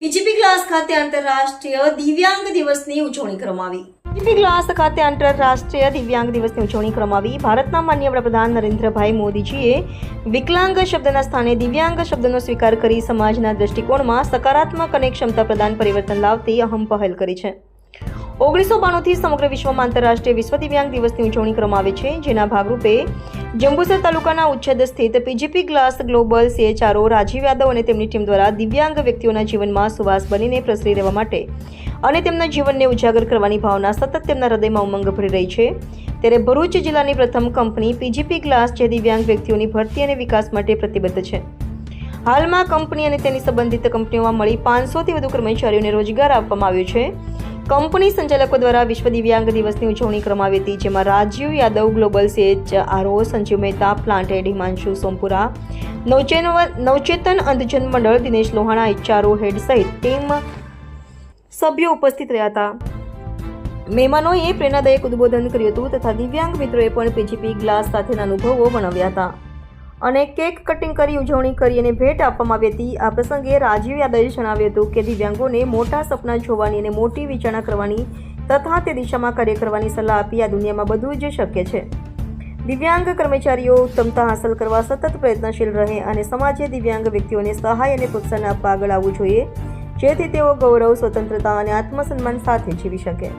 PGP class ખાતે આંતરરાષ્ટ્રીય દિવ્યાંગ દિવસની ઉજવણી કરવામાં આવી. પીજીપી ક્લાસ ખાતે આંતરરાષ્ટ્રીય દિવ્યાંગ દિવસની ઉજવણી કરવામાં આવી. ભારતના માનનીય વડાપ્રધાન નરેન્દ્રભાઈ મોદીજીએ વિકલાંગ શબ્દના સ્થાને દિવ્યાંગ શબ્દનો સ્વીકાર કરી સમાજના દૃષ્ટિકોણમાં સકારાત્મક અને ક્ષમતા પ્રદાન પરિવર્તન લાવતી અહમ પહેલ કરી છે. 1992થી સમગ્ર વિશ્વમાં આંતરરાષ્ટ્રીય વિશ્વ દિવ્યાંગ દિવસની ઉજવણી કરવામાં આવે છે, જેના ભાગરૂપે જંબુસર તાલુકાના ઉચ્છેદ સ્થિત PGP glass global CHRO Rajiv Yadav અને તેમની ટીમ દ્વારા દિવ્યાંગ વ્યક્તિઓના જીવનમાં સુવાસ બનીને પ્રસરી રહેવા માટે અને તેમના જીવનને ઉજાગર કરવાની ભાવના સતત તેમના હૃદયમાં ઉમંગ ભરી રહી છે. ત્યારે ભરૂચ જિલ્લાની પ્રથમ કંપની પીજીપી ગ્લાસ જે દિવ્યાંગ વ્યક્તિઓની ભરતી અને વિકાસ માટે પ્રતિબદ્ધ છે. હાલમાં કંપની અને તેની સંબંધિત કંપનીઓમાં મળી 500થી વધુ કર્મચારીઓને રોજગાર આપવામાં આવ્યો છે. કંપની સંચાલકો દ્વારા વિશ્વ દિવ્યાંગ દિવસની ઉજવણી કરવામાં આવી હતી, જેમાં Rajiv Yadav global CHRO, Sanjeev Mehta plant head, Himanshu Sompura, Navchetan Andhjan Mandal, Dinesh Lohana HRO હેડ સહિત ટીમ સભ્યો ઉપસ્થિત રહ્યા હતા. મહેમાનોએ પ્રેરણાદાયક ઉદ્બોધન કર્યું હતું તથા દિવ્યાંગ મિત્રોએ પણ પીજીપી ગ્લાસ સાથેના અનુભવો વર્ણવ્યા હતા અને કેક કટિંગ કરી ઉજવણી કરી અને ભેટ આપવામાં આવી હતી. આ પ્રસંગે રાજીવ યાદવે જણાવ્યું હતું કે દિવ્યાંગોને મોટા સપના જોવાની અને મોટી વિચારણા કરવાની તથા તે દિશામાં કાર્ય કરવાની સલાહ આપી. આ દુનિયામાં બધું જ શક્ય છે. દિવ્યાંગ કર્મચારીઓ ઉત્તમતા હાંસલ કરવા સતત પ્રયત્નશીલ રહે અને સમાજે દિવ્યાંગ વ્યક્તિઓને સહાય અને પ્રોત્સાહન આપવા આગળ આવવું જોઈએ, જેથી તેઓ ગૌરવ, સ્વતંત્રતા અને આત્મસન્માન સાથે જીવી શકે.